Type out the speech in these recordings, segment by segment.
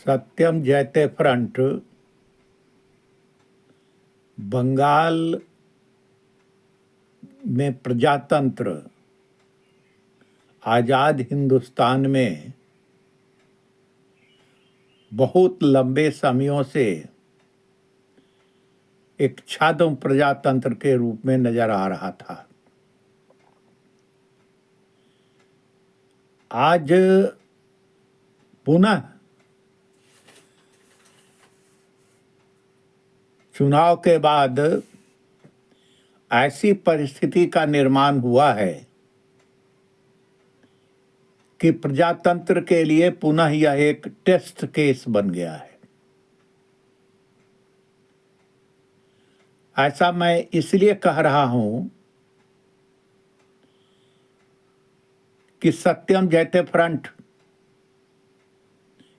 सत्यम जयते फ्रंट बंगाल में प्रजातंत्र आज़ाद हिंदुस्तान में बहुत लंबे समयों से एक छद्म प्रजातंत्र के रूप में नजर आ रहा था। आज पुनः चुनाव के बाद ऐसी परिस्थिति का निर्माण हुआ है कि प्रजातंत्र के लिए पुनः यह एक टेस्ट केस बन गया है। ऐसा मैं इसलिए कह रहा हूं कि सत्यम जयते फ्रंट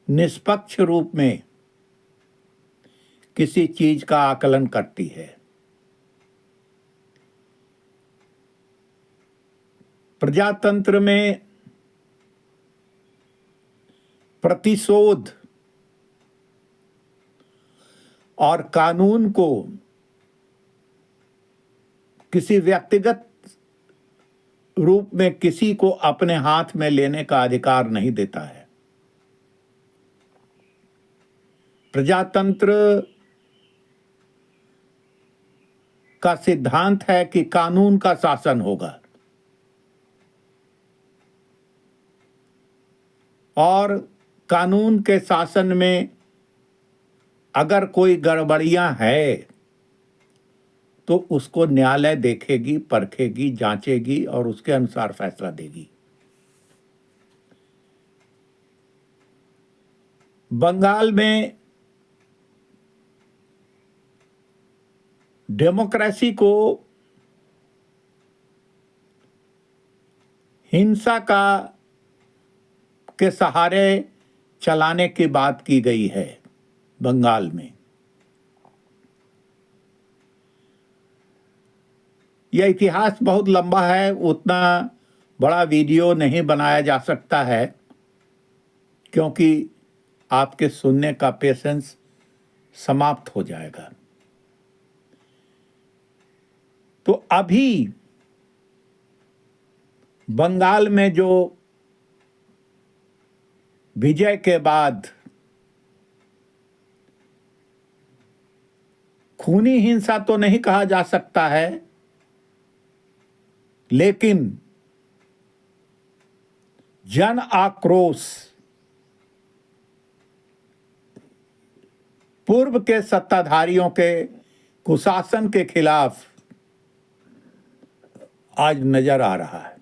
निष्पक्ष रूप में किसी चीज का आकलन करती है। प्रजातंत्र में प्रतिशोध और कानून को किसी व्यक्तिगत रूप में किसी को अपने हाथ में लेने का अधिकार नहीं देता है। प्रजातंत्र का सिद्धांत है कि कानून का शासन होगा और कानून के शासन में अगर कोई गड़बड़ियां है तो उसको न्यायालय देखेगी, परखेगी, जांचेगी और उसके अनुसार फैसला देगी। बंगाल में डेमोक्रेसी को हिंसा के सहारे चलाने की बात की गई है। बंगाल में यह इतिहास बहुत लंबा है, उतना बड़ा वीडियो नहीं बनाया जा सकता है क्योंकि आपके सुनने का पेशेंस समाप्त हो जाएगा। तो अभी बंगाल में जो विजय के बाद खूनी हिंसा तो नहीं कहा जा सकता है, लेकिन जन आक्रोश पूर्व के सत्ताधारियों के कुशासन के खिलाफ आज नजर आ रहा है।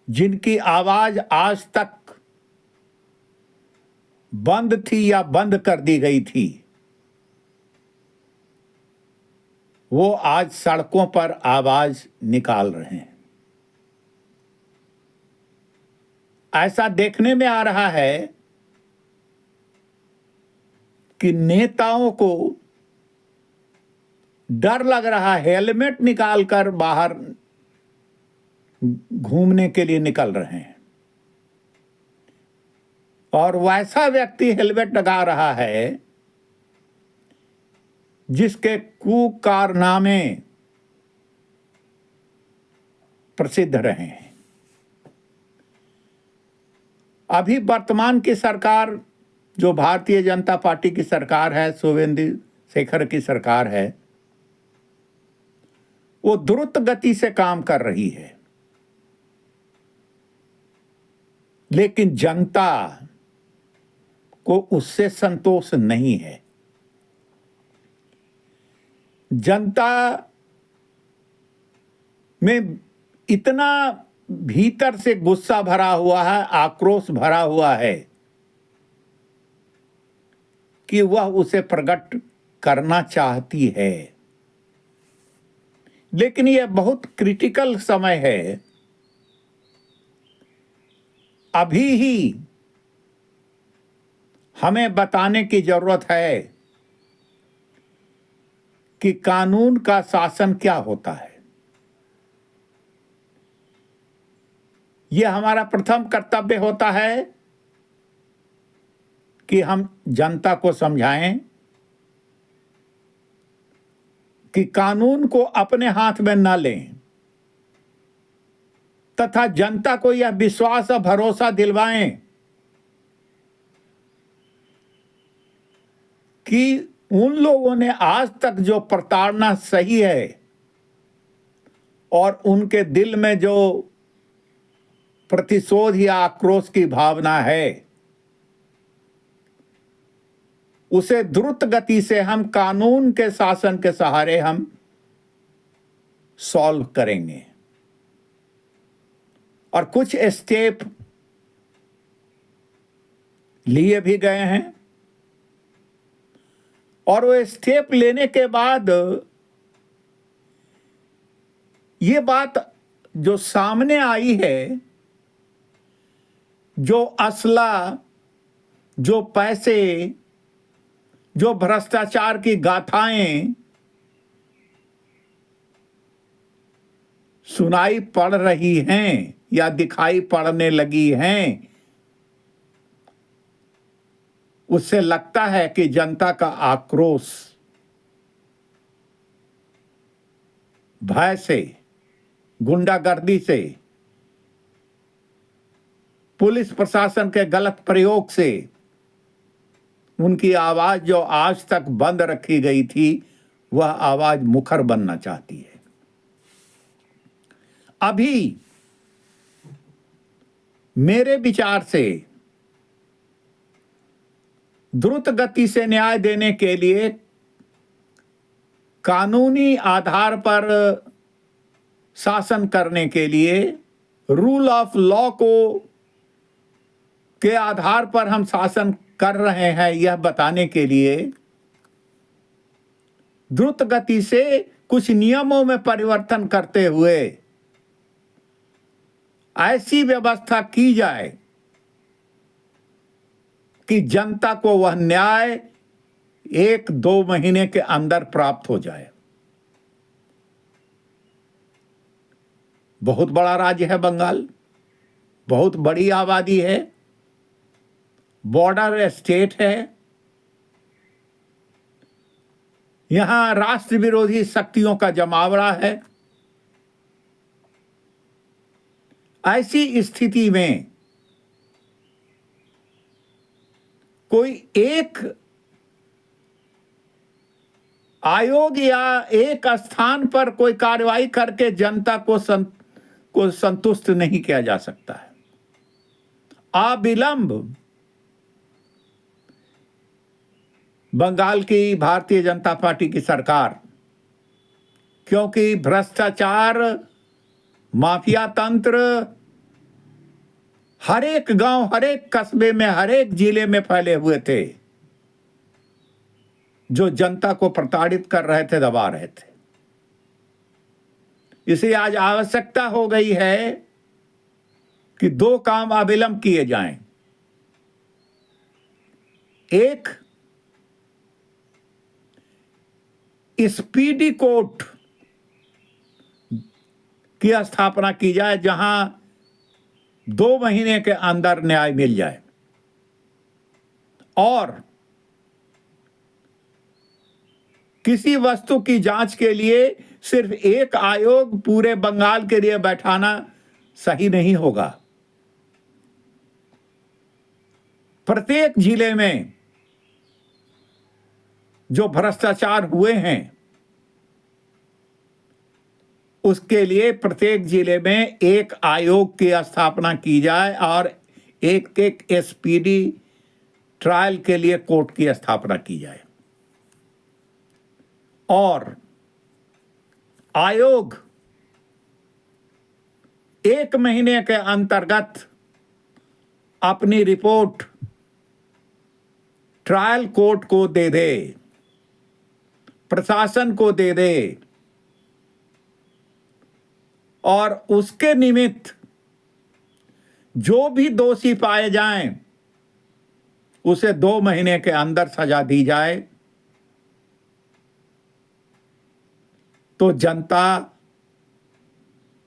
जिनकी आवाज आज तक बंद थी या बंद कर दी गई थी, वो आज सड़कों पर आवाज निकाल रहे हैं। ऐसा देखने में आ रहा है कि नेताओं को डर लग रहा है, हेलमेट निकालकर बाहर घूमने के लिए निकल रहे हैं और वैसा व्यक्ति हेलमेट लगा रहा है जिसके कुकारनामे प्रसिद्ध रहे हैं। अभी वर्तमान की सरकार जो भारतीय जनता पार्टी की सरकार है, शुवेंदु शेखर की सरकार है, वो द्रुत गति से काम कर रही है, लेकिन जनता को उससे संतोष नहीं है। जनता में इतना भीतर से गुस्सा भरा हुआ है, आक्रोश भरा हुआ है कि वह उसे प्रकट करना चाहती है। लेकिन यह बहुत क्रिटिकल समय है। अभी ही हमें बताने की जरूरत है कि कानून का शासन क्या होता है। यह हमारा प्रथम कर्तव्य होता है कि हम जनता को समझाएं कि कानून को अपने हाथ में न लें तथा जनता को यह विश्वास और भरोसा दिलवाएं कि उन लोगों ने आज तक जो प्रताड़ना सही है और उनके दिल में जो प्रतिशोध या आक्रोश की भावना है, उसे द्रुत गति से हम कानून के शासन के सहारे हम सॉल्व करेंगे। और कुछ स्टेप लिए भी गए हैं और वो स्टेप लेने के बाद ये बात जो सामने आई है, जो असला, जो पैसे, जो भ्रष्टाचार की गाथाएं सुनाई पड़ रही हैं या दिखाई पड़ने लगी हैं, उससे लगता है कि जनता का आक्रोश भय से, गुंडागर्दी से, पुलिस प्रशासन के गलत प्रयोग से उनकी आवाज जो आज तक बंद रखी गई थी, वह आवाज मुखर बनना चाहती है। अभी मेरे विचार से द्रुत गति से न्याय देने के लिए कानूनी आधार पर शासन करने के लिए, रूल ऑफ लॉ को के आधार पर हम शासन कर रहे हैं, यह बताने के लिए द्रुत गति से कुछ नियमों में परिवर्तन करते हुए ऐसी व्यवस्था की जाए कि जनता को वह न्याय 1-2 महीने के अंदर प्राप्त हो जाए। बहुत बड़ा राज्य है बंगाल, बहुत बड़ी आबादी है, बॉर्डर स्टेट है, यहां राष्ट्र विरोधी शक्तियों का जमावड़ा है। ऐसी स्थिति में कोई एक आयोग या एक स्थान पर कोई कार्रवाई करके जनता को संतुष्ट नहीं किया जा सकता है। अविलंब बंगाल की भारतीय जनता पार्टी की सरकार, क्योंकि भ्रष्टाचार, माफिया तंत्र हर एक गांव, हर एक कस्बे में, हर एक जिले में फैले हुए थे, जो जनता को प्रताड़ित कर रहे थे, दबा रहे थे। इसलिए आज आवश्यकता हो गई है कि 2 काम अविलंब किए जाएं। एक, स्पीडी कोर्ट की स्थापना की जाए, जहां 2 महीने के अंदर न्याय मिल जाए, और किसी वस्तु की जांच के लिए सिर्फ एक आयोग पूरे बंगाल के लिए बैठाना सही नहीं होगा। प्रत्येक जिले में जो भ्रष्टाचार हुए हैं, उसके लिए प्रत्येक जिले में एक आयोग की स्थापना की जाए और एक स्पीडी ट्रायल के लिए कोर्ट की स्थापना की जाए। और आयोग 1 महीने के अंतर्गत अपनी रिपोर्ट ट्रायल कोर्ट को दे दे, प्रशासन को दे दे, और उसके निमित्त जो भी दोषी पाए जाएं, उसे 2 महीने के अंदर सजा दी जाए, तो जनता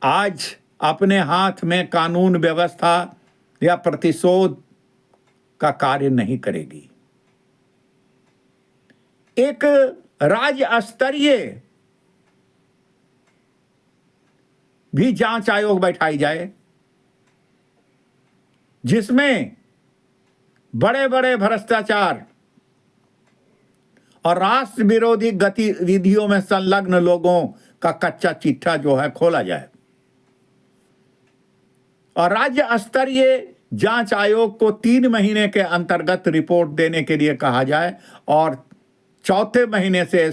आज अपने हाथ में कानून व्यवस्था या प्रतिशोध का कार्य नहीं करेगी। एक राज्य स्तरीय भी जांच आयोग बैठाई जाए, जिसमें बड़े बड़े भ्रष्टाचार और राष्ट्र विरोधी गतिविधियों में संलग्न लोगों का कच्चा चिट्ठा जो है खोला जाए, और राज्य स्तरीय जांच आयोग को 3 महीने के अंतर्गत रिपोर्ट देने के लिए कहा जाए, और चौथे महीने से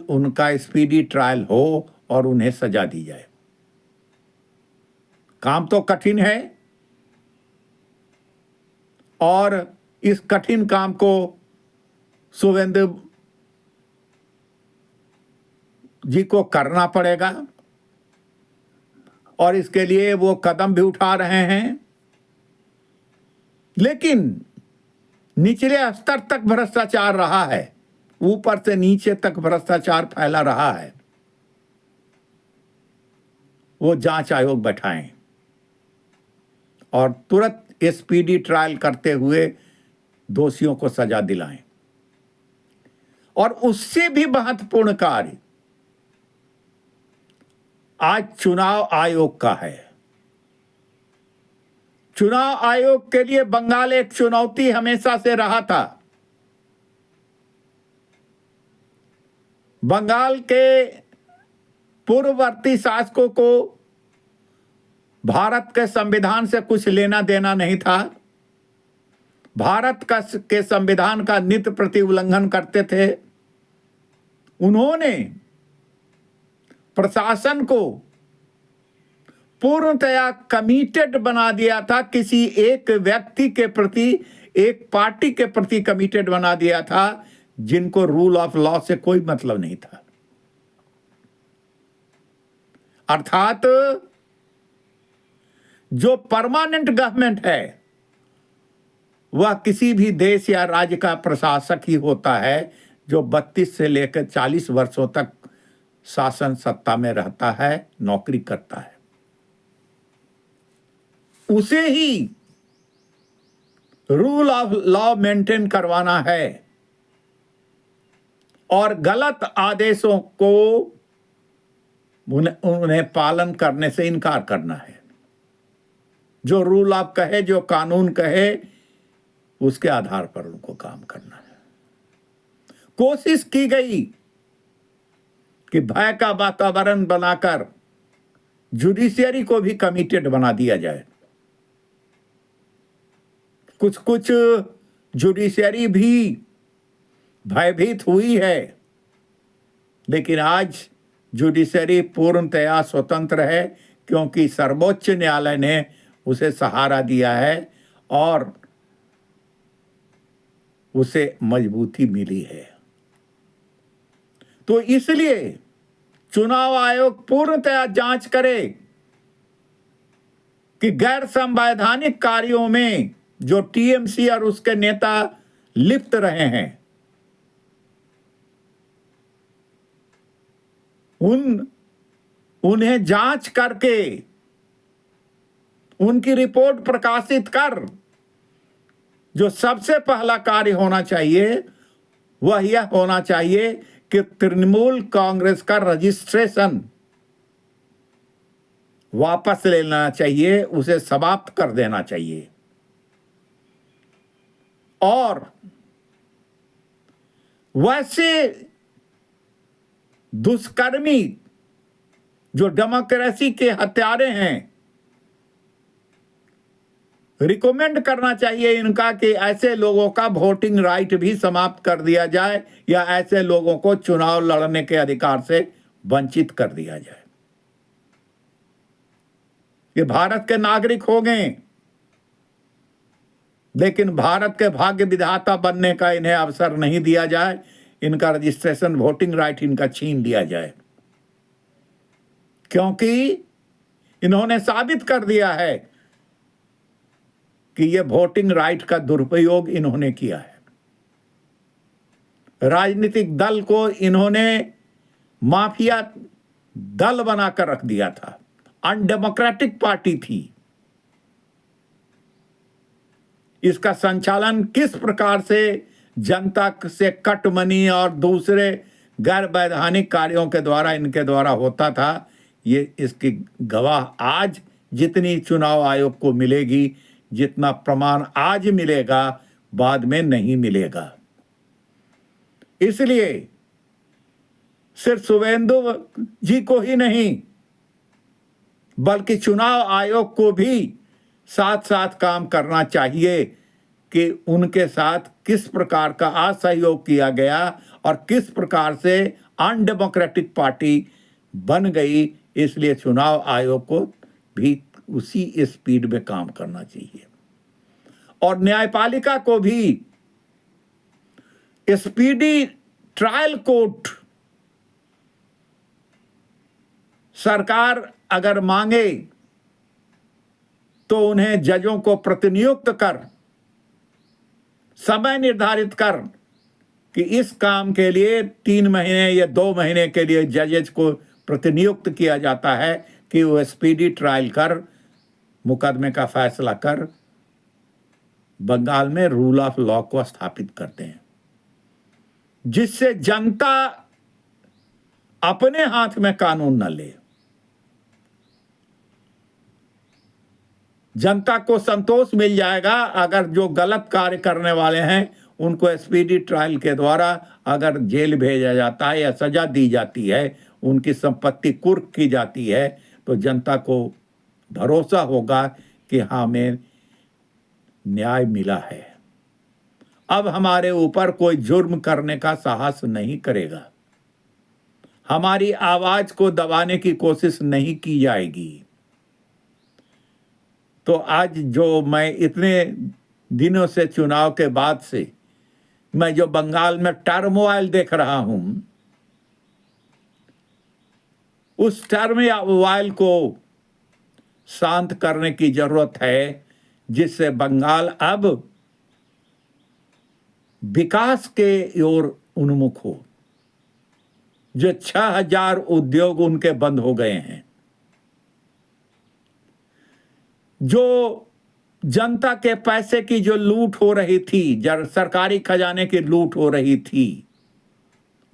उनका स्पीडी ट्रायल हो और उन्हें सजा दी जाए। काम तो कठिन है, और इस कठिन काम को शुभेंदु जी को करना पड़ेगा, और इसके लिए वो कदम भी उठा रहे हैं। लेकिन निचले स्तर तक भ्रष्टाचार रहा है, ऊपर से नीचे तक भ्रष्टाचार फैला रहा है। वो जांच आयोग बैठाएं और तुरंत स्पीडी ट्रायल करते हुए दोषियों को सजा दिलाएं। और उससे भी महत्वपूर्ण कार्य आज चुनाव आयोग का है। चुनाव आयोग के लिए बंगाल एक चुनौती हमेशा से रहा था। बंगाल के पूर्ववर्ती शासकों को भारत के संविधान से कुछ लेना देना नहीं था। भारत के संविधान का नित्य प्रति उल्लंघन करते थे। उन्होंने प्रशासन को पूर्णतया कमिटेड बना दिया था, किसी एक व्यक्ति के प्रति, एक पार्टी के प्रति कमिटेड बना दिया था, जिनको रूल ऑफ लॉ से कोई मतलब नहीं था। अर्थात जो परमानेंट गवर्नमेंट है वह किसी भी देश या राज्य का प्रशासक ही होता है, जो 32 से लेकर 40 वर्षों तक शासन सत्ता में रहता है, नौकरी करता है। उसे ही रूल ऑफ लॉ मेंटेन करवाना है और गलत आदेशों को उन्हें पालन करने से इनकार करना है। जो रूल ऑफ कहे, जो कानून कहे, उसके आधार पर उनको काम करना है। कोशिश की गई कि भय का वातावरण बनाकर जुडिशियरी को भी कमिटेड बना दिया जाए। कुछ जुडिशियरी भी भयभीत हुई है, लेकिन आज जुडिशियरी पूर्णतया स्वतंत्र है, क्योंकि सर्वोच्च न्यायालय ने उसे सहारा दिया है और उसे मजबूती मिली है। तो इसलिए चुनाव आयोग पूर्णतया जांच करे कि गैर संवैधानिक कार्यों में जो टीएमसी और उसके नेता लिप्त रहे हैं, उन्हें जांच करके उनकी रिपोर्ट प्रकाशित कर, जो सबसे पहला कार्य होना चाहिए वह यह होना चाहिए कि तृणमूल कांग्रेस का रजिस्ट्रेशन वापस लेना चाहिए, उसे समाप्त कर देना चाहिए। और वैसे दुष्कर्मी जो डेमोक्रेसी के हत्यारे हैं, रिकमेंड करना चाहिए इनका कि ऐसे लोगों का वोटिंग राइट भी समाप्त कर दिया जाए, या ऐसे लोगों को चुनाव लड़ने के अधिकार से वंचित कर दिया जाए। ये भारत के नागरिक हो गए, लेकिन भारत के भाग्य विधाता बनने का इन्हें अवसर नहीं दिया जाए, इनका रजिस्ट्रेशन, वोटिंग राइट इनका छीन लिया जाए, क्योंकि इन्होंने साबित कर दिया है कि यह वोटिंग राइट का दुरुपयोग इन्होंने किया है। राजनीतिक दल को इन्होंने माफिया दल बनाकर रख दिया था, अनडेमोक्रेटिक पार्टी थी। इसका संचालन किस प्रकार से जनता से कट मनी और दूसरे गैर वैधानिक कार्यों के द्वारा इनके द्वारा होता था, ये इसकी गवाह आज जितनी चुनाव आयोग को मिलेगी, जितना प्रमाण आज मिलेगा, बाद में नहीं मिलेगा। इसलिए सिर्फ शुभेंदु जी को ही नहीं, बल्कि चुनाव आयोग को भी साथ साथ काम करना चाहिए कि उनके साथ किस प्रकार का असहयोग किया गया और किस प्रकार से अनडेमोक्रेटिक पार्टी बन गई। इसलिए चुनाव आयोग को भी उसी स्पीड में काम करना चाहिए और न्यायपालिका को भी स्पीडी ट्रायल कोर्ट सरकार अगर मांगे तो उन्हें जजों को प्रतिनियुक्त कर, समय निर्धारित कर कि इस काम के लिए 3 महीने या 2 महीने के लिए जजेज को प्रतिनियुक्त किया जाता है कि वो स्पीडी ट्रायल कर, मुकदमे का फैसला कर, बंगाल में रूल ऑफ लॉ को स्थापित करते हैं, जिससे जनता अपने हाथ में कानून न ले। जनता को संतोष मिल जाएगा अगर जो गलत कार्य करने वाले हैं उनको स्पीडी ट्रायल के द्वारा अगर जेल भेजा जाता है या सजा दी जाती है, उनकी संपत्ति कुर्क की जाती है, तो जनता को भरोसा होगा कि हमें न्याय मिला है। अब हमारे ऊपर कोई जुर्म करने का साहस नहीं करेगा, हमारी आवाज को दबाने की कोशिश नहीं की जाएगी। तो आज जो मैं इतने दिनों से चुनाव के बाद से मैं जो बंगाल में टर्मोइल देख रहा हूं, उस टर्मोइल को शांत करने की जरूरत है, जिससे बंगाल अब विकास के ओर उन्मुख हो। जो 6000 उद्योग उनके बंद हो गए हैं, जो जनता के पैसे की जो लूट हो रही थी, जब सरकारी खजाने की लूट हो रही थी,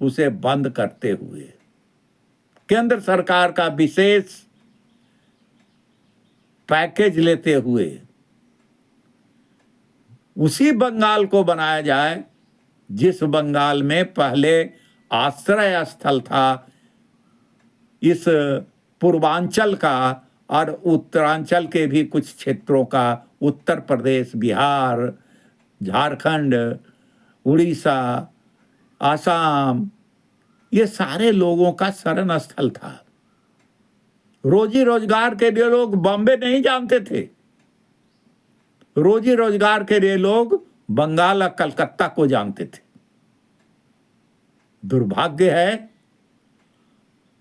उसे बंद करते हुए केंद्र सरकार का विशेष पैकेज लेते हुए उसी बंगाल को बनाया जाए जिस बंगाल में पहले आश्रय स्थल था इस पूर्वांचल का और उत्तरांचल के भी कुछ क्षेत्रों का, उत्तर प्रदेश, बिहार, झारखंड, उड़ीसा, आसाम, ये सारे लोगों का शरण स्थल था। रोजी रोजगार के लिए लोग बॉम्बे नहीं जानते थे, रोजी रोजगार के लिए लोग बंगाल और कलकत्ता को जानते थे। दुर्भाग्य है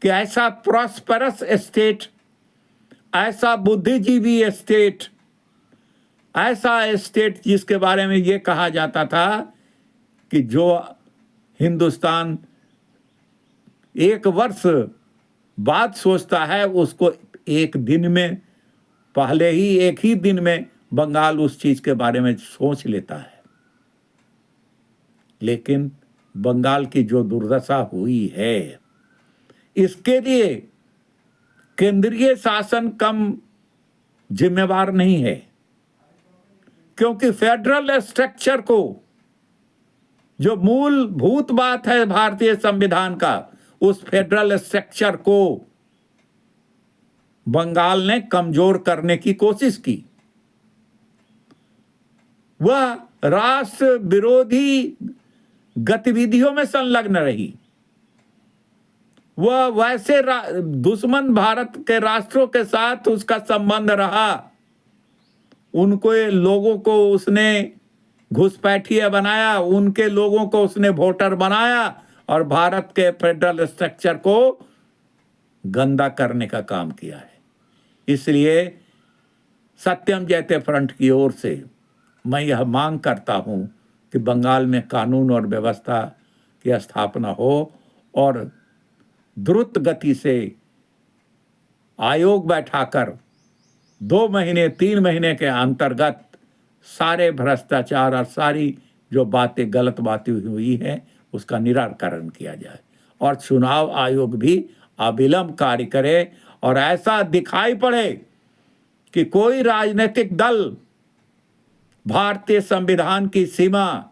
कि ऐसा प्रॉस्परस स्टेट, ऐसा बुद्धिजीवी स्टेट, ऐसा स्टेट जिसके बारे में ये कहा जाता था कि जो हिंदुस्तान 1 वर्ष बाद सोचता है उसको एक दिन में, पहले ही एक ही दिन में बंगाल उस चीज के बारे में सोच लेता है। लेकिन बंगाल की जो दुर्दशा हुई है, इसके लिए केंद्रीय शासन कम जिम्मेवार नहीं है, क्योंकि फेडरल स्ट्रक्चर को, जो मूलभूत बात है भारतीय संविधान का, उस फेडरल स्ट्रक्चर को बंगाल ने कमजोर करने की कोशिश की। वह राष्ट्र विरोधी गतिविधियों में संलग्न रही, वह वैसे दुश्मन भारत के राष्ट्रों के साथ उसका संबंध रहा, उनको लोगों को उसने घुसपैठिया बनाया, उनके लोगों को उसने वोटर बनाया और भारत के फेडरल स्ट्रक्चर को गंदा करने का काम किया है। इसलिए सत्यम जयते फ्रंट की ओर से मैं यह मांग करता हूं कि बंगाल में कानून और व्यवस्था की स्थापना हो और द्रुत गति से आयोग बैठाकर 2 महीने 3 महीने के अंतर्गत सारे भ्रष्टाचार और सारी जो बातें गलत बातें हुई हैं उसका निराकरण किया जाए और चुनाव आयोग भी अविलंब कार्य करे और ऐसा दिखाई पड़े कि कोई राजनीतिक दल भारतीय संविधान की सीमा,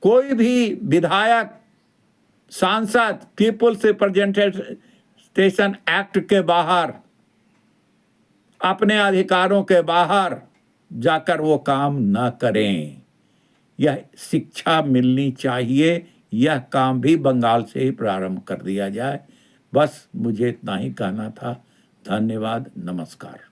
कोई भी विधायक, सांसद पीपुल्स रिप्रेजेंटेशन एक्ट के बाहर, अपने अधिकारों के बाहर जाकर वो काम न करें। यह शिक्षा मिलनी चाहिए। यह काम भी बंगाल से ही प्रारंभ कर दिया जाए। बस मुझे इतना ही कहना था। धन्यवाद, नमस्कार।